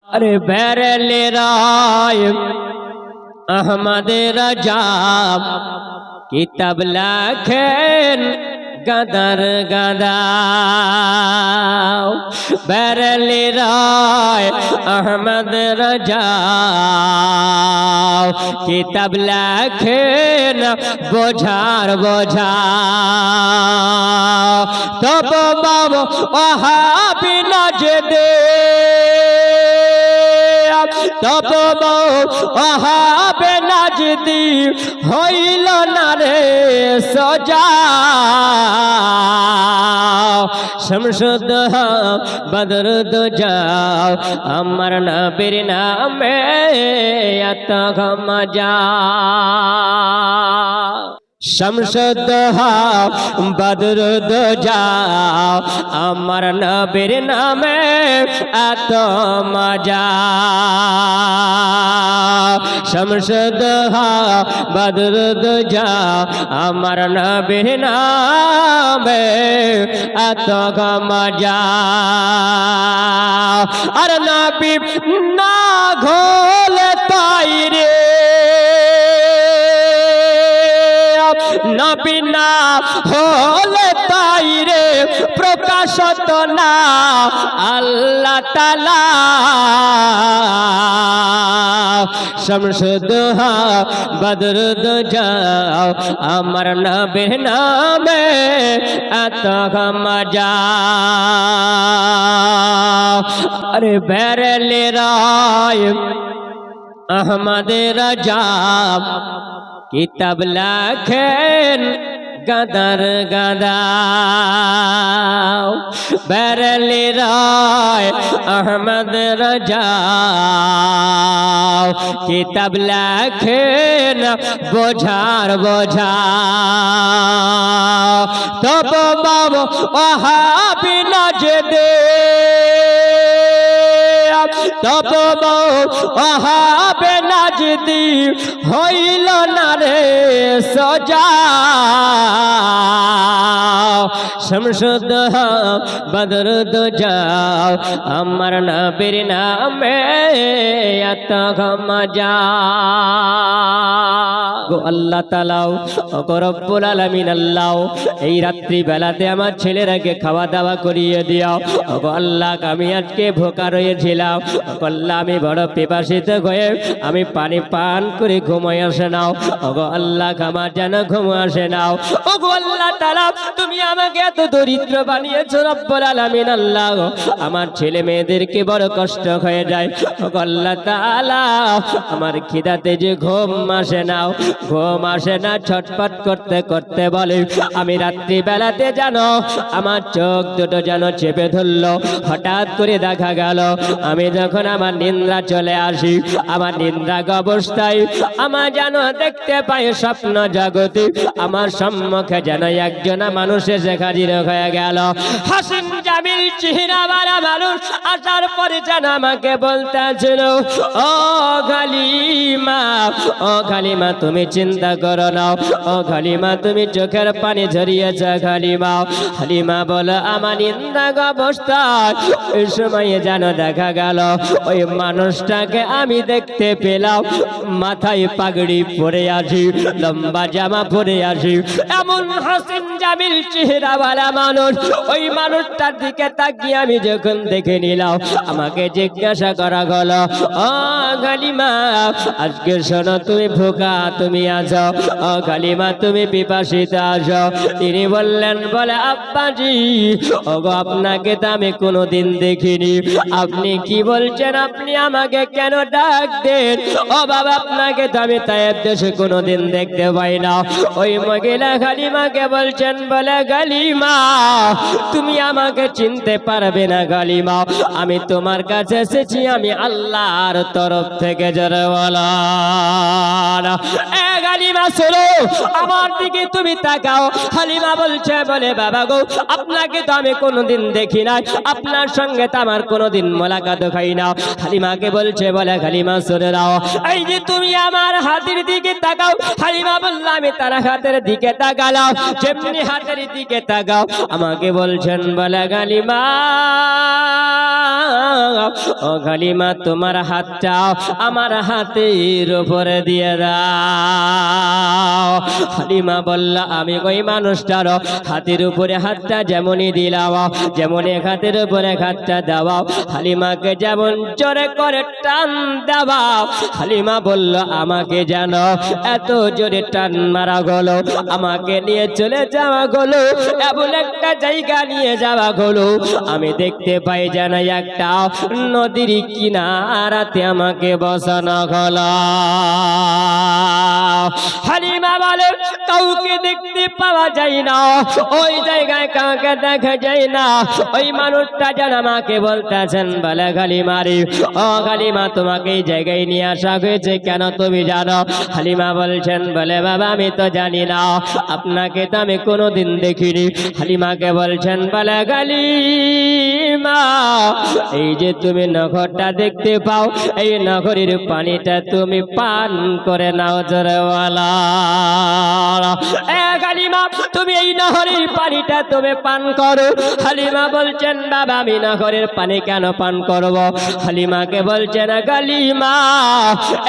अरे बैरले राय अहमद रजा किताब लाखेन गदर गदा बैरले राय अहमद रजा किताब लाखेन बोझार बोझा तब बाबा वहाबी नजदे तब वहाबे नाजदी हইল না রে সজা শমশুদ বদর দোজা আমার নবীর নামে এত মজা শমশুদ বদর দোজা আমার নবীর নামে এত মজা শমশুদ বদর দোজা আমার নবীর নামে এত মজা আর নবী না ঘোলে তাই রে নবী না হলে তাই রে প্রকাশত না আল্লাহ তাআলা শমশুদ বদর দোজা আমার নবীর নামে এত মজা আরে বেরলে রায় আহমদ রজা কিতাব লাখেন গদর গদা বেরলে রায় আহমদ রজা কিতাব লাখেন বোঝার বোঝা তব বাবা ওয়াহাবি নজদে তব ওয়াহাবে নাজদি হইল না রে সজা শমশুদ বদর দোজা আমার নবীর নামে এত মজা গো আল্লাহ তাআলা ও রব্বুল আলামিন আল্লাহ এই রাত্রি বেলাতে আমার ছেলেরাকে খাওয়া দাওয়া করিয়ে দিও গো আল্লাহ আমি আজকে ভোকা রয়েছিলাম আল্লাহ আমি বড় পিপাসিত হয়ে আমি পানি পান করে ঘুমিয়ে আসে নাও ওগো আল্লাহ আমার যেন ঘুম আসে নাও ওগো আল্লাহ তাআলা তুমি আমাকে এত দরিদ্র বানিয়েছো রব্বুল আলামিন আল্লাহ আমার ছেলে মেয়েদেরকে বড় কষ্ট হয়ে যায় ওগো আল্লাহ তাআলা আমার খিদাতে যে ঘুম আসে নাও ঘুম আসে না ছটফট করতে করতে বলে আমি রাত্রি বেলাতে জানো আমার চোখ দুটো যেন চেপে ধরলো হঠাৎ করে দেখা গেল আমি যখন আমার নিদ্রা চলে আসি আমার নিদ্রা অবস্থায় আমার যেন দেখতে পাই স্বপ্ন জগতে আমার সম্মুখে যেন একজন মানুষ এসে হাজির হয়ে গেল হাসিন জামিল চেহারাওয়ালা মানুষ আসার পরে যেন আমাকে বলতেছিল ও গালিমা তুমি চিন্তা করো না ও গালিমা তুমি চোখের পানি ঝরিয়েছ গালিমা হালিমা বলো আমার নিদ্রা অবস্থায় ওই সময় যেন দেখা গেল ওই মানুষটাকে আমি দেখতে পেলাম মাথায় পাগড়ি পরে আসি লম্বা জামা পরে আসি এমন হাসিন জামিল চেহারাওয়ালা মানুষ ওই মানুষটার দিকে তাকিয়ে আমি যখন দেখে নিলাম আমাকে জিজ্ঞাসা করা হলো ও গালিমা আজকে শোনো তুমি ভোকা তুমি আসো ও গালিমা তুমি পিপাসিত আসো তিনি বললেন বলে আব্বাজি ওগো আপনাকে তো আমি কোনোদিন দেখিনি আপনি কি বলছেন আপনি আমাকে কেন ডাক দেন ও বাবা আপনাকে তো আমি তায়েব দেশে কোনোদিন দেখতে পাই না ওই মহিলা গালিমাকে বলছেন বলে গালিমা তুমি আমাকে চিনতে পারবে না গালিমা আমি তোমার কাছে এসেছি আমি আল্লাহর তরফ থেকে জোরে বলো এ গালিমা শোনো আমার দিকে তুমি তাকাও হালিমা বলছে বলে বাবা গো আপনাকে তো আমি কোনোদিন দেখি নাই আপনার সঙ্গে তো আমার কোনোদিন মোলাকাত হয় না হালিমাকে বলছে বলে হালিমা শুনে নাও এই যে তুমি আমার হাতের দিকে তাকাও হালিমা বলল আমি তার হাতের দিকে তাকালাম যেমনি হাতের দিকে তাকাও আমাকে বলছেন বলে গালিমা ও হালিমা তোমার হাতটা আমার হাতের উপরে দিয়ে দাও। হালিমা বলল আমি ওই মানুষটার হাতের উপরে হাতটা যেমনই দিলাম, যেমন এক হাতের উপরে হাতটা দেওয়া, হালিমাকে যেমন জোরে করে টান দেওয়া, হালিমা বলল আমাকে যেন এত জোরে টান মারা গেলো, আমাকে নিয়ে চলে যাওয়া গেলো, এমন একটা জায়গা নিয়ে যাওয়া গেলো আমি দেখতে পাই যেন একটা নদীর কিনারাতে আমাকে বসানো হলো। হালিমা বলে কাউকে দেখতে পাওয়া যায় না, ওই জায়গায় কাউকে দেখা যায় না। ওই মানুষটা যেন আমাকে বলতেছেন, বলে হালিমা রে, ও হালিমা তোমাকে এই জায়গায় নিয়ে আসা হয়েছে কেন তুমি জানো? হালিমা বলছেন, বলে বাবা আমি তো জানি না, আপনাকে তো আমি কোনোদিন দেখিনি। হালিমাকে বলছেন, বলে হালিমা এই যে তুমি নগরটা দেখতে পাও, এই নগরীর পানিটা তুমি পান করে নাও জোরেওয়ালা। হালিমা তুমি এই নহরের পানিটা তুমি পান করো। হালিমা বলছেন, বাবা আমি নহরের পানি কেন পান করব? হালিমাকে বলছেন, হালিমা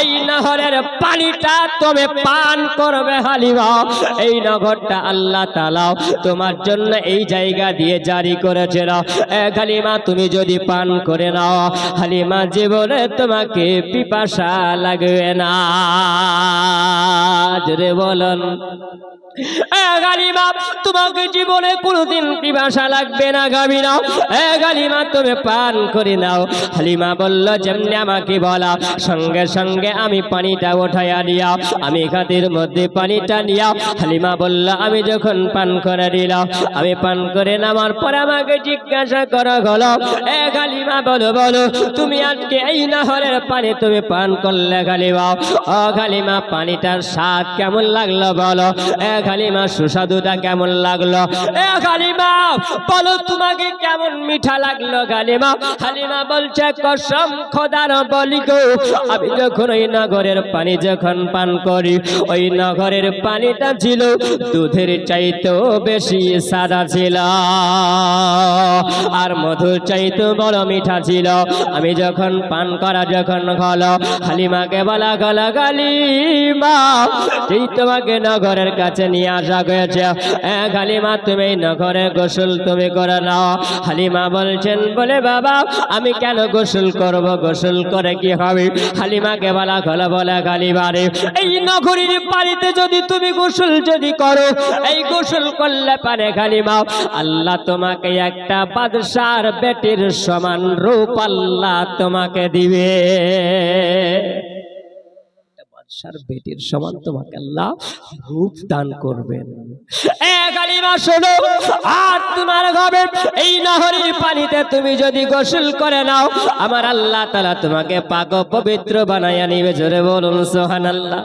এই নহরের পানিটা তুমি পান করবে। হালিমা এই নহরটা আল্লাহ তাআলা তোমার জন্য এই জায়গা দিয়ে জারি করেছিল। হালিমা তুমি যদি পান করে নাও, হালিমা জীবনে তোমাকে পিপাসা লাগবে না। জোরে বলুন হালিমা তোমাকে জীবনে কোনোদিন পিপাসা লাগবে না, গাবি নাও। হালিমা তুমি পান করে নাও। হালিমা বলল, যেমনি আমাকে বলা সঙ্গে সঙ্গে আমি পানিটা উঠাইয়া নিয়া, আমি হাতের মধ্যে পানিটা নিয়া, হালিমা বলল আমি যখন পান করে দিলাম, আমি পান করে নামার পর আমাকে জিজ্ঞাসা করা হলো, হালিমা বলো বলো তুমি আজকে এই নহরের পানি তুমি পান করলে হালিমা, ও হালিমা পানিটার স্বাদ কেমন লাগলো বলো? হালিমা সুস্বাদুটা কেমন লাগলো? হালিমা বলো তোমাকে কেমন মিঠা লাগলো? হালিমা হালিমা বলছে, কসম খোদার বলি গো, আমি যখন ওই নগরের পানি যখন পান করি, ওই নগরের পানিটা ছিল দুধের চাইতেও বেশি সাদা ছিল, আর মধুর চাইতে বড় মিঠা ছিল। আমি যখন পান করা যখন হলো, হালিমাকে বলা গেল, হালিমা এই তোমাকে নগরের কাছে নিয়ে আসা হয়েছে, হালিমা তুমি নগরে গোসল তুমি করে নাও। হালিমা বলছেন, বলে বাবা আমি কেন গোসল করব? গোসল করে কি হবে? হালিমাকে বলা হলো, বলে হালিমা রে, এই নগরীর পানিতে যদি তুমি গোসল যদি করো, এই গোসল করলে পারে হালিমা আল্লাহ তোমাকে একটা বাদশার বেটির সমান রূপ আল্লাহ তোমাকে দিবে। বাদশার বেটির সমান তোমাকে আল্লাহ রূপ দান করবেন। হালিমা শোনো, আর তোমার হবে এই নহরের পানিতে তুমি যদি গোসল করে নাও, আমার আল্লাহ তাআলা তোমাকে পাক পবিত্র বানায়া নিবে। জোরে বলুন সুবহানাল্লাহ।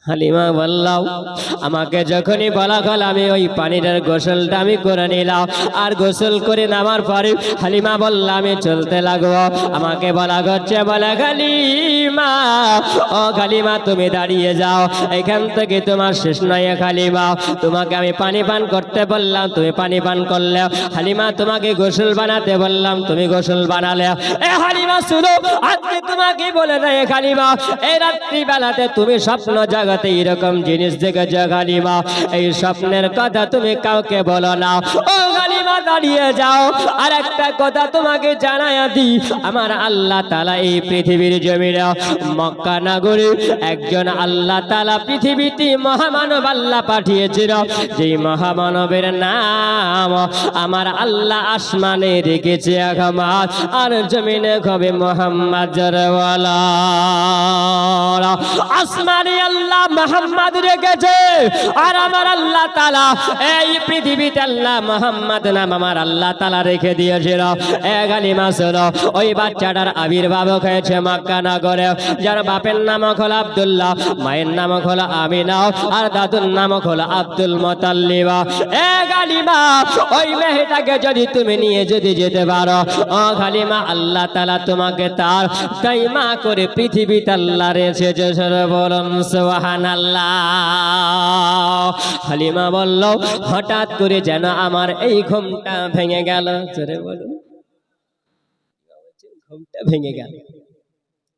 হালিমা বললাম, আমাকে যখনই বলা হল আমি ওই পানিটার গোসলটা আমি করে নিলাম, আর গোসল করে নামার পরে হালিমা বললাম আমি চলতে লাগবো। আমাকে বলা হচ্ছে, বলে হালিমা, ও হালিমা তুমি দাঁড়িয়ে যাও, এখান থেকে তোমার শেষ নয় হালিমা। তোমাকে আমি পানি পান করতে বললাম, তুমি পানি পান করলে। হালিমা তোমাকে গোসল বানাতে বললাম, তুমি গোসল বানালে। হালিমা শুনো, আজকে তোমাকে বলে দেয় হালিমা, এই রাত্রি বেলাতে তুমি স্বপ্ন জাগতে এরকম জিনিস দেখেছো হালিমা, এই স্বপ্নের কথা তুমি কাউকে বলো না। ও হালিমা দাঁড়িয়ে যাও, আর একটা কথা তোমাকে জানায়া দিই, আমার আল্লাহ তাআলা এই পৃথিবীর জমিনে মক্কা নগরে একজন আল্লাহ তাআলা পৃথিবীতে মহামানব আল্লাহ পাঠিয়েছিল, যেই মহামানবের নাম আমার আল্লাহ আসমানে রেখেছে আহমদ, আর জমিনে হবে মোহাম্মদ। জরওয়ালা আসমানে আল্লাহ মোহাম্মদ রেখেছে, আর আমার আল্লাহ তাআলা এই পৃথিবীতে আল্লাহ মোহাম্মদ নাম আমার আল্লাহ তাআলা রেখে দিয়েছিল। হালিমা শোনো, ওই বাচ্চাটার আবির্ভাব হয়েছে মক্কা নগরে, যার বাপের নাম হলো আব্দুল্লাহ, মায়ের নাম হলো আমিনা, আর দাদুর নাম হলো আব্দুল মুতাল্লিব। হালিমা ওই মেয়েটাকে যদি তুমি নিয়ে যদি যেতে পারো, ও হালিমা আল্লাহ তাআলা তোমাকে তার তাইমা করে পৃথিবীতে আল্লাহ রেখেছে। বলুন সুবহানাল্লাহ। হালিমা বলল, হঠাৎ করে যেন আমার এই ঘুমটা ভেঙে গেল। জোরে বলুন। ঘুমটা ভেঙে গেল।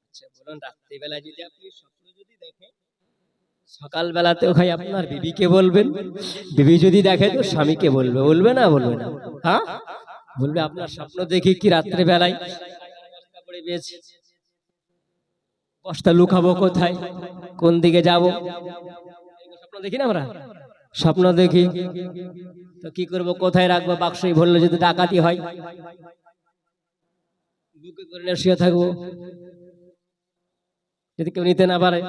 আচ্ছা বলুন, রাত্রিবেলা যদি আপনি স্বপ্ন যদি দেখেন, সকালবেলাতেও ভাই আপনার বিবিকে বলবেন, বিবি যদি দেখে তো স্বামীকে বলবে, বলবে না বলবে না? হ্যাঁ বলবে। আপনার স্বপ্ন দেখি কি রাত্রে বেলায় বস্তা পড়ে পেয়েছি, বস্তা লুকাবো কোথায়, কোন দিকে যাব, স্বপ্ন দেখি না আমরা? স্বপ্ন দেখি তো কি করব, কোথায় রাখবো, বাক্সই ভরলে যদি ডাকাতি হয়, বুকে করে নিয়ে শুয়ে থাকবো যদি কেউ নিতে না পারে।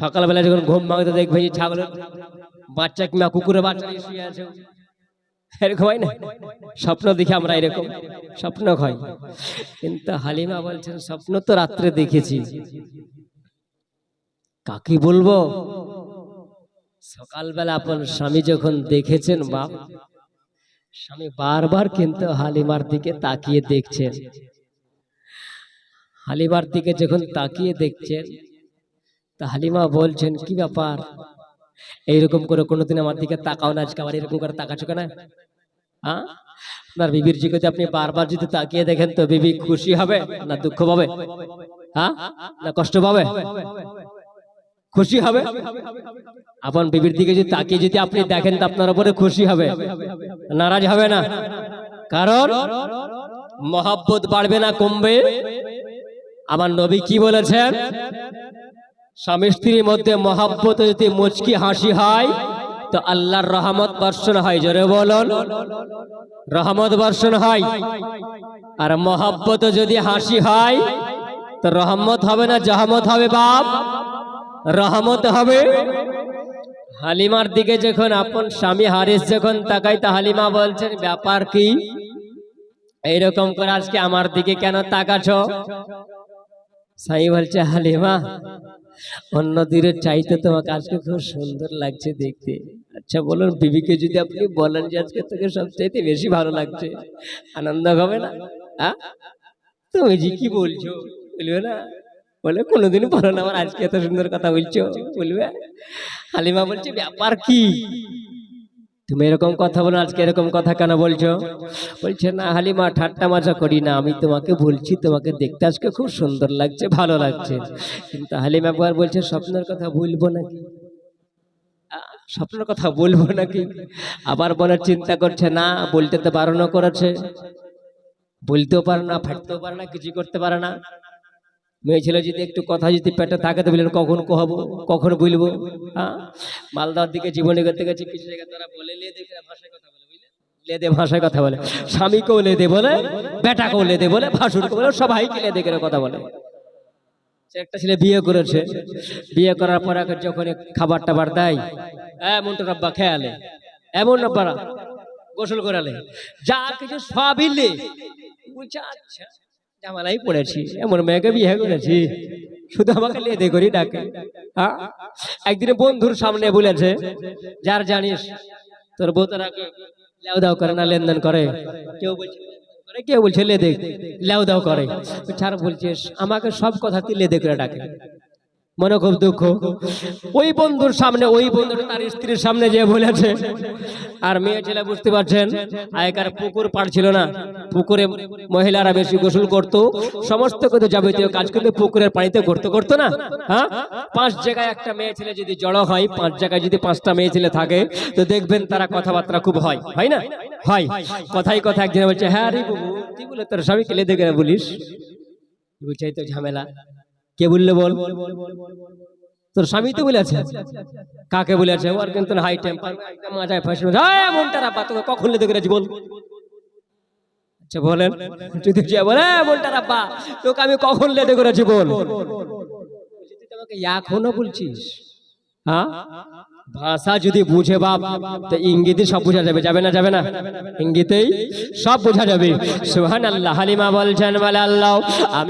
সকালবেলা যখন ঘুম ভাঙতে দেখবে যে ছাগলের বাচ্চা কিংবা কুকুরের বাচ্চা নিয়ে শুয়ে আছে, এরকম হয় না? স্বপ্ন দেখি আমরা, এরকম স্বপ্ন হয়। কিন্তু হালিমা বলছেন স্বপ্ন তো রাত্রে দেখেছি, কাকে বলবো? সকালবেলা আপনার স্বামী যখন দেখেছেন, বাপ স্বামী বারবার কিন্তু হালিমার দিকে তাকিয়ে দেখছেন। হালিমার দিকে যখন তাকিয়ে দেখছেন, তা হালিমা বলছেন কি ব্যাপার, এইরকম করে কোনোদিন আমার দিকে তাকাও না, আজকে আবার এরকম করে তাকাচ্ছ কেন? হ্যাঁ, আপনার বিবির দিকে আপনি বারবার যদি তাকিয়ে দেখেন তো বিবি খুশি হবে না দুঃখ পাবে? হ্যাঁ, না কষ্ট পাবে? খুশি হবে। আপনার বিবির দিকে যদি তাকিয়ে যদি আপনি দেখেন তো আপনার উপরে খুশি হবে, নারাজ হবে না। কারণ মহব্বত বাড়বে না কমবে? আমার নবী কি বলেছেন, স্বামী স্ত্রীর মধ্যে মহব্বত যদি মুচকি হাসি হয় তো আল্লাহর রহমত বর্ষণ হয়। জোরে বলুন, রহমত বর্ষণ হয়। আর মহব্বত যদি হাসি হয় তো রহমত হবে না, জাহামত হবে বাপ, রহমত হবে। হালিমার দিকে যখন আপন স্বামী হারিস যখন তাকাই, তা হালিমা বলছেন ব্যাপার কি, এইরকম করে আজকে আমার দিকে কেন তাকাচ্ছ? স্বামী বলছে হালিমা অন্য দিনের চাইতে তোমাকে আজকে খুব সুন্দর লাগছে দেখতে। আচ্ছা বলুন, বিবিকে যদি আপনি বলেন যে আজকে তোকে সবচাইতে বেশি ভালো লাগছে, আনন্দ হবে না? তুমি যে কি বলছো, বলবে না? বলে কোনোদিন বলো না আমার আজকে এত সুন্দর কথা বলছো, বলবে। হালিমা বলছে ব্যাপার কি, তুমি এরকম কথা বলো, আজকে এরকম কথা কেন বলছো? বলছে না হালিমা ঠাট্টা মজা করি না, আমি তোমাকে বলছি তোমাকে দেখতে আজকে খুব সুন্দর লাগছে, ভালো লাগছে। কিন্তু হালিমা একবার বলছে স্বপ্নের কথা বলবো নাকি, স্বপ্নের কথা বলবো নাকি? আবার বলার চিন্তা করছে, না বলতে তো বারণ করেছে, বলতেও পারে না, ফাটতেও পারে না, কিছু করতে পারে না। মেয়ে ছেলে যদি একটু কথা যদি পেটে থাকে তো বললেন কখন কহবো, কখন বলবো? হ্যাঁ, মালদার দিকে জীবনে করতে গেছে, কিছু জায়গায় তারা বলে লেদে ভাষায় কথা বলে, বুঝলে, লেদে ভাষায় কথা বলে, স্বামীকেও লেদে বলে, বেটাকেও লেদে বলে, ভাসুরকে বলে, সবাইকে লেদে করে কথা বলে। একটা ছেলে বিয়ে করেছে, বিয়ে করার পর যখন খাবার টাবার দেয়, এমন রাব্বা খেয়ালে, এমন রাব্বা গোসল করালে, যা কিছু সবই লে, বলছে আচ্ছা জামালাই পড়েছি, এমন মেয়েকে বিয়ে করেছি, শুধু আমাকে লেদে করি ডাকে। হ্যাঁ, একদিনে বন্ধুর সামনে বলেছে, যার জানিস তোর বউ তোর লেও দাও করে না লেনদেন করে, কেউ বলছে করে, কেউ বলছে লেদে লেও দাও করে, ছাড় বলছিস আমাকে সব কথা তুই লেদে করে ডাকে। মনে খুব দুঃখ। ওই বন্ধুর সামনে, ওই বন্ধুর তার স্ত্রীর সামনে যে বলেছে, আর মেয়ে ছেলে বুঝতে পারছেন আগেকার পুকুর পাড় ছিল না, পুকুরে মহিলারা বেশি গোসল করতো, সমস্ত কিছু যাবতীয় কাজ করতে পুকুরের পানিতে করতো না। হ্যাঁ, 5 জায়গায় একটা মেয়ে ছেলে যদি জড়ো হয়, 5 জায়গায় যদি 5টা মেয়ে ছেলে থাকে তো দেখবেন তারা কথাবার্তা খুব হয়, হয় না? হয়। কথাই কথা একদিন বলছে, হ্যাঁ রে বাবু তুই বলে তোর স্বামীকে লেদে করে বলিস, বলছে তো ঝামেলা। কে বললে বল? তোর স্বামী তো বলেছে। কাকে বলেছে? ওর কিন্তু হাই টেম্পার, একদম মাথায় ফাঁসি, মনটা রাব্বা তোকে কখন লেদে করেছি বল? আচ্ছা বলেন, যদি যে বলে মনটা রাব্বা তোকে আমি কখন লেদে করেছি বল? তুই আমাকে এখনো বলছিস? হ্যাঁ, ভাষা যদি বুঝে বাপ তো ইঙ্গিতে সব বোঝা যাবে, যাবে না? যাবে না? ইঙ্গিতেই সব বোঝা যাবে। সুবহানাল্লাহ। হালিমা বলছেন বলে আল্লাহ আমি